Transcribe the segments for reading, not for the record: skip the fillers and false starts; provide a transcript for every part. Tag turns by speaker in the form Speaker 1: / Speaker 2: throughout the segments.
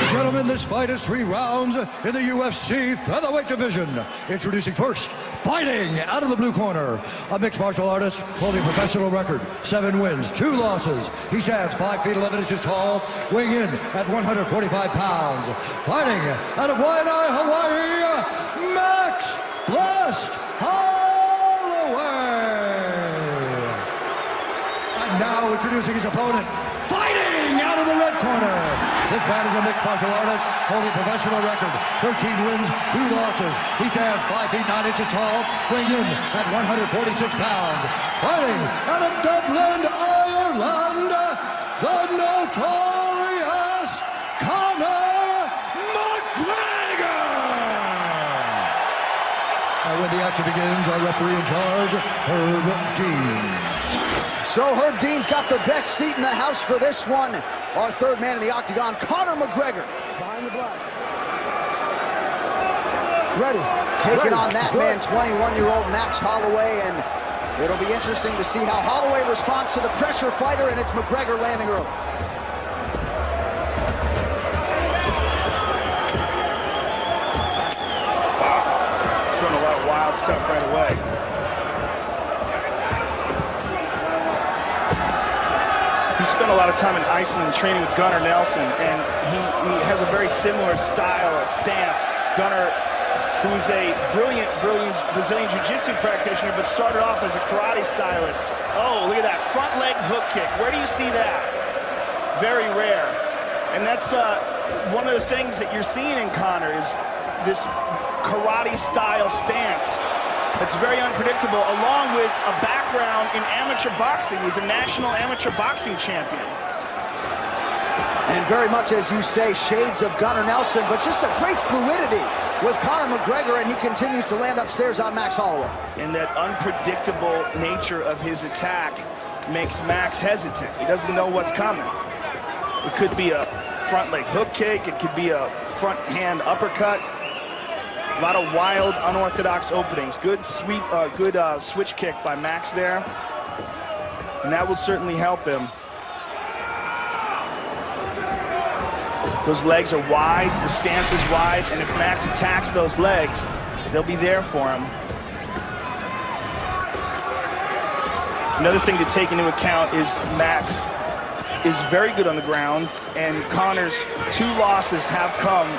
Speaker 1: and gentlemen, this fight is 3 rounds in the UFC featherweight division. Introducing first, fighting out of the blue corner, a mixed martial artist holding a professional record, 7 wins, 2 losses. He stands 5 feet 11 inches tall, weighing in at 145 pounds. Fighting out of Waianae, Hawaii, Max Blast Holloway. And now introducing his opponent, fighting out of the red corner. This man is a mixed martial artist holding a professional record, 13 wins, 2 losses. He stands 5 feet 9 inches tall, weighing in at 146 pounds. Fighting out of Dublin, Ireland, the notorious Conor Mcgregor. And when the action begins, our referee in charge, Herb Dean.
Speaker 2: So Herb Dean's got the best seat in the house for this one. Our third man in the octagon, Conor McGregor. Behind the black. Ready. Taking on that man, 21-year-old Max Holloway, and it'll be interesting to see how Holloway responds to the pressure fighter, and it's McGregor landing early.
Speaker 3: Wow. Showing a lot of wild stuff right away. He spent a lot of time in Iceland training with Gunnar Nelson, and he has a very similar style of stance. Gunnar, who's a brilliant Brazilian Jiu-Jitsu practitioner, but started off as a karate stylist. Oh, look at that front leg hook kick. Where do you see that? Very rare. And that's one of the things that you're seeing in Conor is this karate style stance. It's very unpredictable, along with a background in amateur boxing. He's a national amateur boxing champion.
Speaker 2: And very much, as you say, shades of Gunnar Nelson, but just a great fluidity with Conor McGregor, and he continues to land upstairs on Max Holloway.
Speaker 3: And that unpredictable nature of his attack makes Max hesitant. He doesn't know what's coming. It could be a front leg hook kick. It could be a front hand uppercut. A lot of wild, unorthodox openings. Good sweep, good switch kick by Max there. And that will certainly help him. Those legs are wide, the stance is wide, and if Max attacks those legs, they'll be there for him. Another thing to take into account is Max is very good on the ground, and Conor's 2 losses have come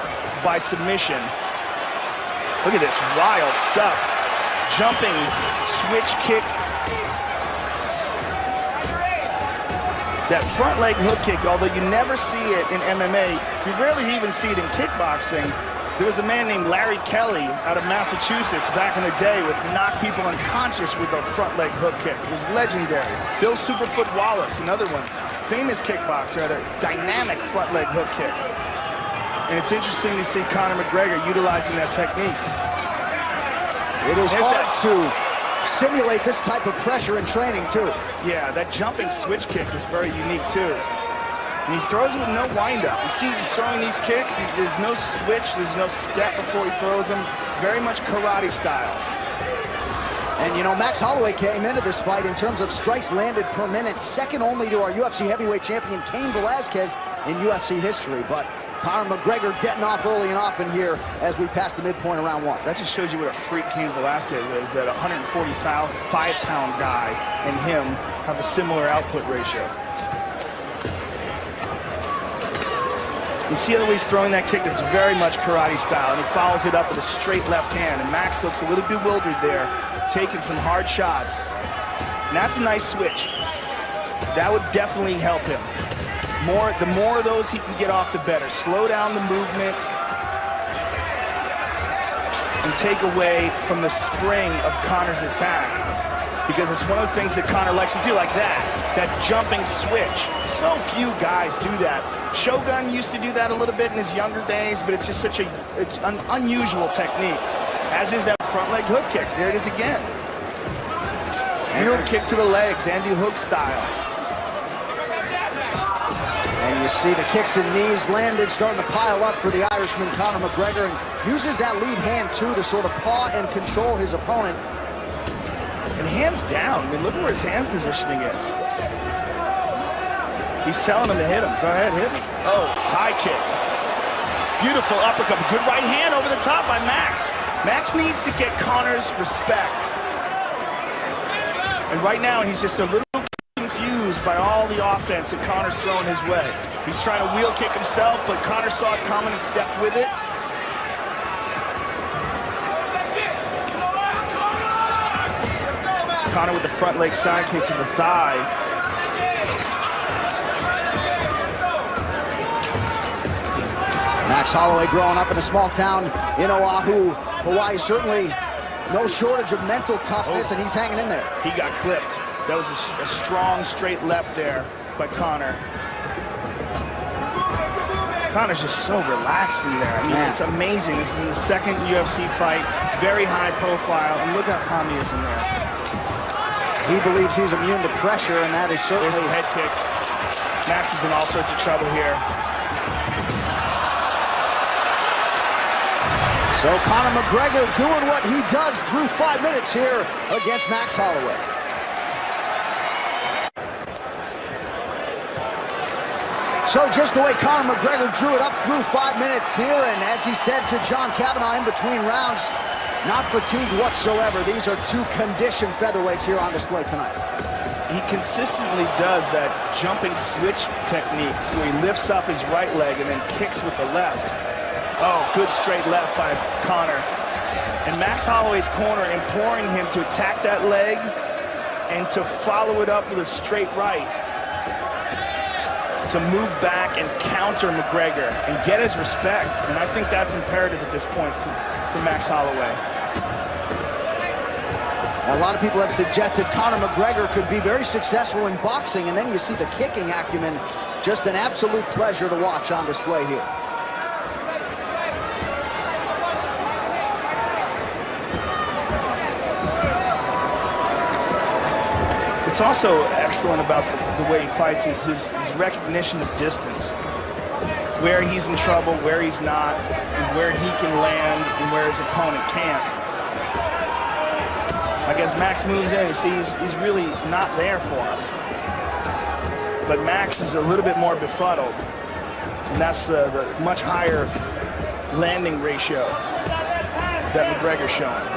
Speaker 3: by submission. Look at this wild stuff. Jumping switch kick. That front leg hook kick, although you never see it in MMA, you rarely even see it in kickboxing. There was a man named Larry Kelly out of Massachusetts back in the day would knock people unconscious with a front leg hook kick. It was legendary. Bill Superfoot Wallace, another one, famous kickboxer, had a dynamic front leg hook kick. And it's interesting to see Conor McGregor utilizing that technique.
Speaker 2: It is hard to simulate this type of pressure in training, too.
Speaker 3: Yeah, that jumping switch kick is very unique, too. And he throws it with no wind-up. You see he's throwing these kicks, there's no switch, there's no step before he throws them. Very much karate style.
Speaker 2: And, you know, Max Holloway came into this fight in terms of strikes landed per minute, second only to our UFC heavyweight champion, Cain Velasquez, in UFC history. But Conor McGregor getting off early and often here as we pass the midpoint of round 1.
Speaker 3: That just shows you what a freak Cain Velasquez is, that 145-pound guy and him have a similar output ratio. You see the way he's throwing that kick, it's very much karate style, and he follows it up with a straight left hand, and Max looks a little bewildered there, taking some hard shots. And that's a nice switch. That would definitely help him. The more of those he can get off, the better. Slow down the movement and take away from the spring of Conor's attack, because it's one of the things that Conor likes to do, like that jumping switch. So few guys do that. Shogun used to do that a little bit in his younger days, but it's just it's an unusual technique, as is that front leg hook kick. There it is again. And a kick to the legs, Andy Hook style.
Speaker 2: And you see the kicks and knees landed, starting to pile up for the Irishman, Conor McGregor, and uses that lead hand, too, to sort of paw and control his opponent.
Speaker 3: And hands down. I mean, look where his hand positioning is. He's telling him to hit him. Go ahead, hit him. Oh, high kick. Beautiful uppercut. Good right hand over the top by Max. Max needs to get Conor's respect. And right now, he's just a little confused by all the offense that Conor's throwing his way. He's trying to wheel kick himself, but Conor saw it coming and stepped with it. Conor with the front leg side kick to the thigh.
Speaker 2: Max Holloway growing up in a small town in Oahu, Hawaii. Certainly no shortage of mental toughness, and he's hanging in there.
Speaker 3: He got clipped. That was a strong straight left there by Conor. Conor's just so relaxed in there. I mean, it's amazing. This is his second UFC fight, very high profile, and look how calm he is in there.
Speaker 2: He believes he's immune to pressure, and that is certainly...
Speaker 3: There's the head kick. Max is in all sorts of trouble here.
Speaker 2: So Conor McGregor doing what he does through 5 minutes here against Max Holloway. So just the way Conor McGregor drew it up through 5 minutes here, and as he said to John Kavanagh in between rounds, not fatigued whatsoever. These are two conditioned featherweights here on display tonight.
Speaker 3: He consistently does that jumping switch technique where he lifts up his right leg and then kicks with the left. Oh, good straight left by Conor. And Max Holloway's corner imploring him to attack that leg and to follow it up with a straight right, to move back and counter McGregor and get his respect. And I think that's imperative at this point for Max Holloway.
Speaker 2: A lot of people have suggested Conor McGregor could be very successful in boxing, and then you see the kicking acumen. Just an absolute pleasure to watch on display here.
Speaker 3: It's also excellent about the way he fights is his recognition of distance. Where he's in trouble, where he's not, and where he can land, and where his opponent can't. Like as Max moves in, you see he's really not there for him. But Max is a little bit more befuddled. And that's the much higher landing ratio that McGregor's showing.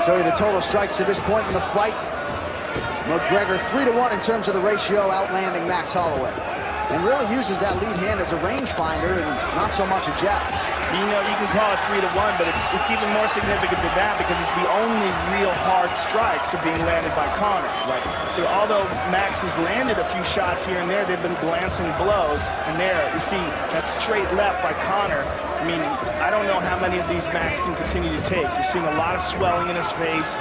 Speaker 2: Show you the total strikes to this point in the fight. McGregor 3-1 in terms of the ratio, outlanding Max Holloway. And really uses that lead hand as a rangefinder and not so much a jab.
Speaker 3: You know, you can call it 3-1, but it's even more significant than that because it's the only real hard strikes are being landed by Conor.
Speaker 2: Right.
Speaker 3: So although Max has landed a few shots here and there, they've been glancing blows. And there, you see that straight left by Conor. I mean, I don't know how many of these Max can continue to take. You're seeing a lot of swelling in his face.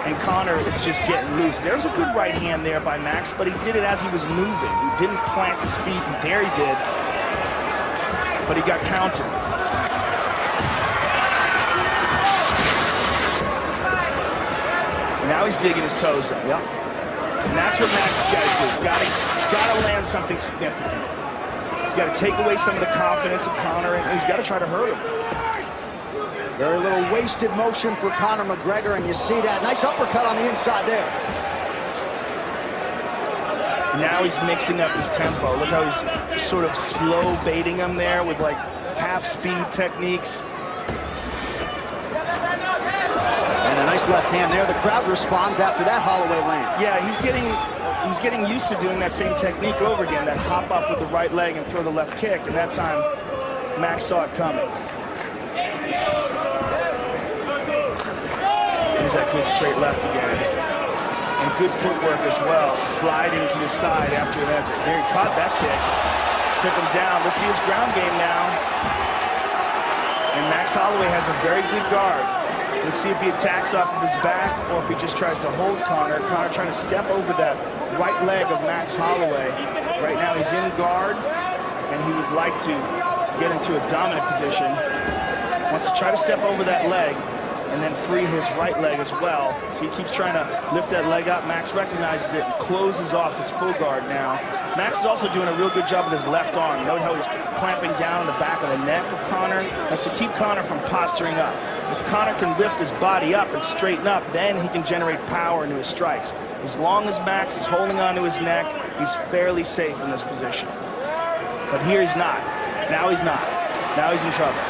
Speaker 3: And Conor is just getting loose. There's a good right hand there by Max, but he did it as he was moving. He didn't plant his feet, and there he did. But he got countered. Now he's digging his toes in.
Speaker 2: Yep.
Speaker 3: And that's what Max has got to do. He's got to land something significant. He's got to take away some of the confidence of Conor, and he's got to try to hurt him.
Speaker 2: Very little wasted motion for Conor McGregor, and you see that nice uppercut on the inside there.
Speaker 3: Now he's mixing up his tempo. Look how he's sort of slow baiting him there with like half-speed techniques.
Speaker 2: And a nice left hand there. The crowd responds after that Holloway land.
Speaker 3: Yeah, he's getting used to doing that same technique over again, that hop up with the right leg and throw the left kick, and that time Max saw it coming. Here's that good straight left again. And good footwork as well, sliding to the side after that. There he caught that kick, took him down. Let's see his ground game now. And Max Holloway has a very good guard. Let's see if he attacks off of his back or if he just tries to hold Conor. Conor trying to step over that right leg of Max Holloway. Right now he's in guard, and he would like to get into a dominant position. Wants to try to step over that leg and then free his right leg as well. So he keeps trying to lift that leg up. Max recognizes it and closes off his full guard now. Max is also doing a real good job with his left arm. Note how he's clamping down on the back of the neck of Conor. That's to keep Conor from posturing up. If Conor can lift his body up and straighten up, then he can generate power into his strikes. As long as Max is holding onto his neck, he's fairly safe in this position. But here he's not. Now he's not. Now he's in trouble.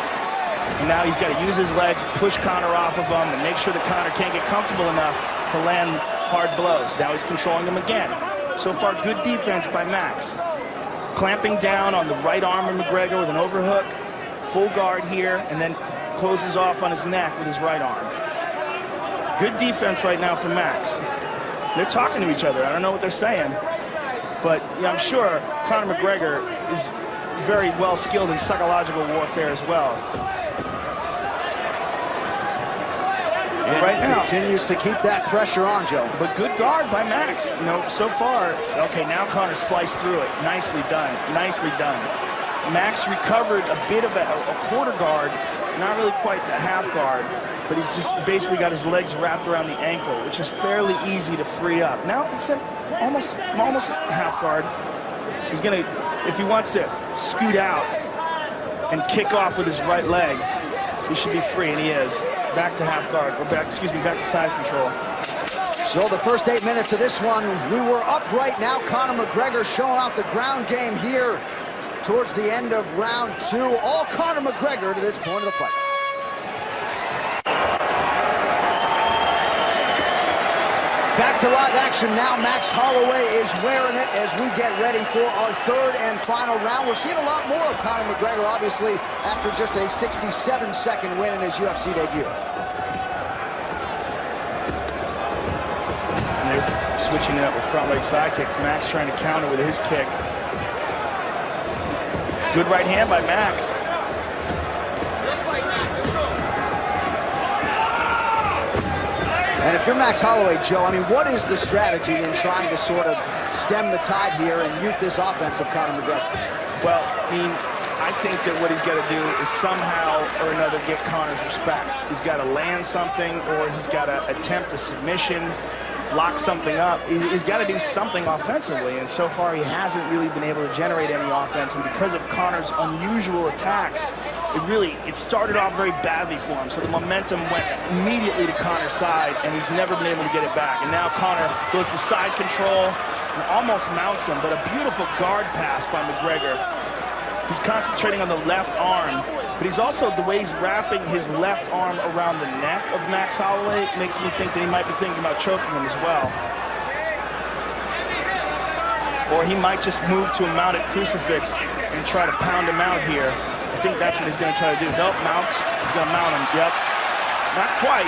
Speaker 3: And now he's got to use his legs, push Conor off of him, and make sure that Conor can't get comfortable enough to land hard blows. Now he's controlling him again. So far, good defense by Max. Clamping down on the right arm of McGregor with an overhook, full guard here, and then closes off on his neck with his right arm. Good defense right now from Max. They're talking to each other. I don't know what they're saying, but yeah, I'm sure Conor McGregor is very well skilled in psychological warfare as well.
Speaker 2: And
Speaker 3: right now
Speaker 2: continues to keep that pressure on, Joe.
Speaker 3: But good guard by Max. You know, so far. Okay, now Conor sliced through it. Nicely done. Nicely done. Max recovered a bit of a quarter guard, not really quite a half guard, but he's just basically got his legs wrapped around the ankle, which is fairly easy to free up. Now it's almost half guard. He's gonna, if he wants to scoot out and kick off with his right leg, he should be free, and he is. Back to half guard, or back to side control.
Speaker 2: So the first 8 minutes of this one, we were up right now. Conor McGregor showing off the ground game here towards the end of round 2. All Conor McGregor to this point of the fight. Back to live action now. Max Holloway is wearing it as we get ready for our third and final round. We're seeing a lot more of Conor McGregor, obviously, after just a 67-second win in his UFC debut.
Speaker 3: And they're switching it up with front leg side kicks. Max trying to counter with his kick. Good right hand by Max.
Speaker 2: And if you're Max Holloway, Joe, I mean, what is the strategy in trying to sort of stem the tide here and mute this offense of Conor McGregor?
Speaker 3: Well, I mean, I think that what he's got to do is somehow or another get Conor's respect. He's got to land something, or he's got to attempt a submission, lock something up. He's got to do something offensively, and so far he hasn't really been able to generate any offense. And because of Conor's unusual attacks, it started off very badly for him. So the momentum went immediately to Conor's side, and he's never been able to get it back. And now Conor goes to side control and almost mounts him, but a beautiful guard pass by McGregor. He's concentrating on the left arm, but he's also, the way he's wrapping his left arm around the neck of Max Holloway makes me think that he might be thinking about choking him as well. Or he might just move to a mounted crucifix and try to pound him out here. I think that's what he's going to try to do. Nope, mounts. He's going to mount him. Yep. Not quite.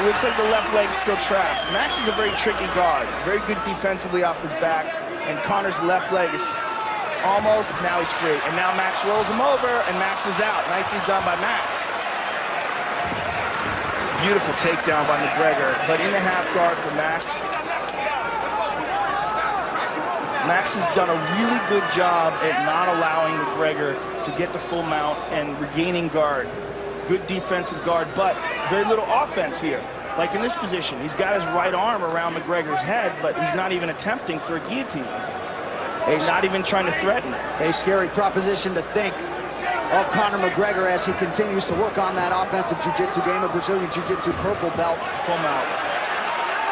Speaker 3: It looks like the left leg is still trapped. Max is a very tricky guard. Very good defensively off his back. And Conor's left leg is almost, now he's free. And now Max rolls him over, and Max is out. Nicely done by Max. Beautiful takedown by McGregor, but in the half guard for Max. Max has done a really good job at not allowing McGregor to get the full mount and regaining guard. Good defensive guard, but very little offense here. Like in this position, he's got his right arm around McGregor's head, but he's not even attempting for a guillotine. He's not even trying to threaten it.
Speaker 2: A scary proposition to think of Conor McGregor as he continues to work on that offensive jiu-jitsu game, a Brazilian jiu-jitsu purple belt.
Speaker 3: Full mount.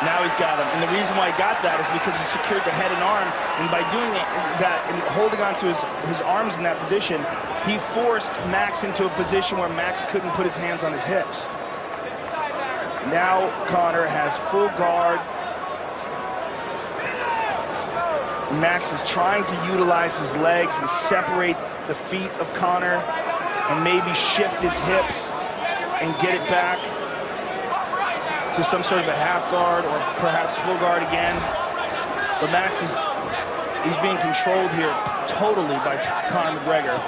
Speaker 3: Now he's got him. And the reason why he got that is because he secured the head and arm. And by doing that and holding onto his arms in that position, he forced Max into a position where Max couldn't put his hands on his hips. Now Conor has full guard. Max is trying to utilize his legs and separate the feet of Conor and maybe shift his hips and get it back to some sort of a half guard or perhaps full guard again. But Max he's being controlled here totally by Conor McGregor.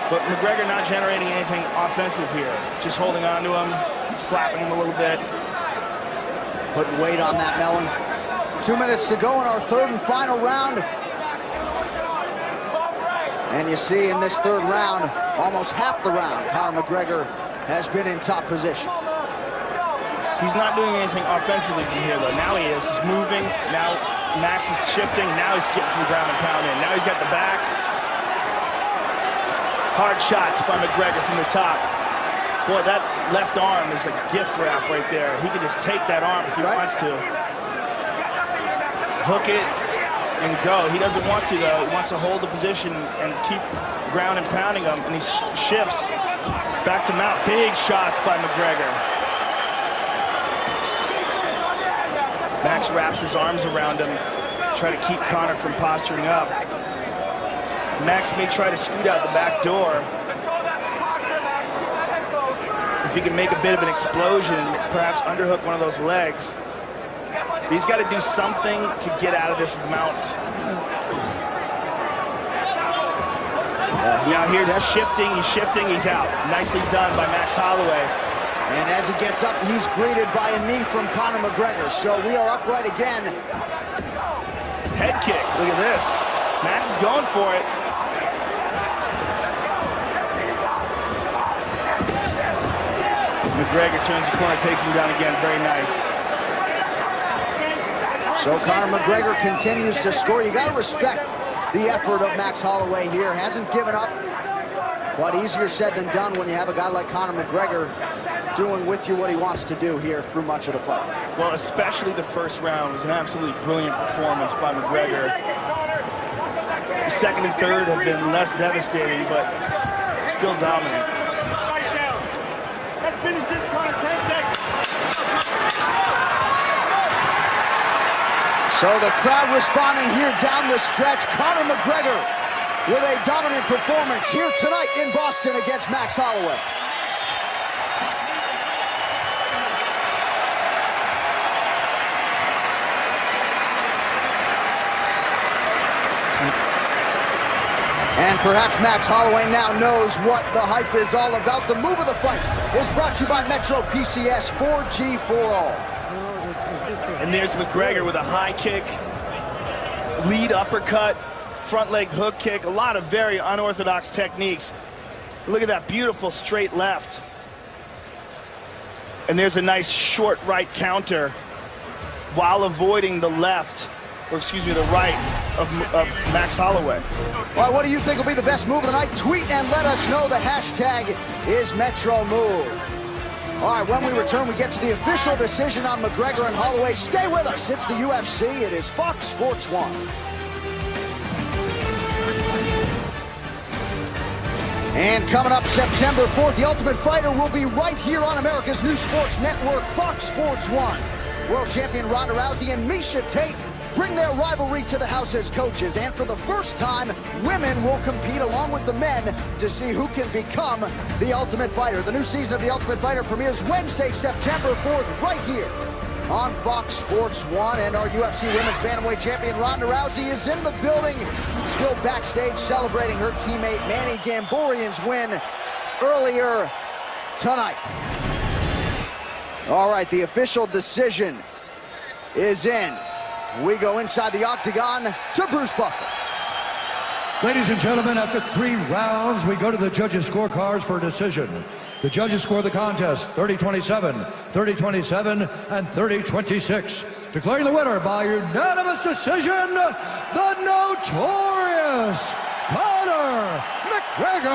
Speaker 3: But McGregor not generating anything offensive here. Just holding on to him, slapping him a little bit.
Speaker 2: Putting weight on that melon. 2 minutes to go in our third and final round. And you see in this third round, almost half the round, Conor McGregor has been in top position.
Speaker 3: He's not doing anything offensively from here, though. Now he is. He's moving. Now Max is shifting. Now he's getting some ground and pound in. Now he's got the back. Hard shots by McGregor from the top. Boy, that left arm is a gift wrap right there. He can just take that arm if he wants to. Hook it. and go. He doesn't want to, though. He wants to hold the position and keep ground and pounding him, and he shifts back to mount. Big shots by McGregor. Max wraps his arms around him, try to keep Conor from posturing up. Max may try to scoot out the back door. If he can make a bit of an explosion, perhaps underhook one of those legs. He's got to do something to get out of this mount. Now here's shifting, he's out. Nicely done by Max Holloway.
Speaker 2: And as he gets up, he's greeted by a knee from Conor McGregor. So we are upright again.
Speaker 3: Head kick, look at this. Max is going for it. McGregor turns the corner, takes him down again, very nice.
Speaker 2: So Conor McGregor continues to score. You got to respect the effort of Max Holloway here. Hasn't given up, but easier said than done when you have a guy like Conor McGregor doing with you what he wants to do here through much of the fight.
Speaker 3: Well, especially the first round was an absolutely brilliant performance by McGregor. The second and third have been less devastating, but still dominant.
Speaker 4: Let's finish this, Conor. 10 seconds.
Speaker 2: So the crowd responding here down the stretch. Conor McGregor with a dominant performance here tonight in Boston against Max Holloway. And perhaps Max Holloway now knows what the hype is all about. The move of the fight is brought to you by Metro PCS 4G for all.
Speaker 3: And there's McGregor with a high kick, lead uppercut, front leg hook kick, a lot of very unorthodox techniques. Look at that beautiful straight left. And there's a nice short right counter while avoiding the left, or excuse me, the right of Max Holloway.
Speaker 2: Well, what do you think will be the best move of the night? Tweet and let us know. The hashtag is MetroMove. All right, when we return, we get to the official decision on McGregor and Holloway. Stay with us. It's the UFC. It is Fox Sports 1. And coming up September 4th, The Ultimate Fighter will be right here on America's new sports network, Fox Sports 1. World champion Ronda Rousey and Miesha Tate bring their rivalry to the house as coaches. And for the first time, women will compete along with the men to see who can become The Ultimate Fighter. The new season of The Ultimate Fighter premieres Wednesday, September 4th, right here on Fox Sports 1. And our UFC Women's Bantamweight champion Ronda Rousey is in the building, still backstage celebrating her teammate Manny Gamborian's win earlier tonight. All right, the official decision is in. We go inside the octagon to Bruce Buffer.
Speaker 1: Ladies and gentlemen, after 3 rounds, we go to the judges' scorecards for a decision. The judges score the contest 30-27, 30-27, and 30-26. Declaring the winner by unanimous decision, the notorious Conor McGregor.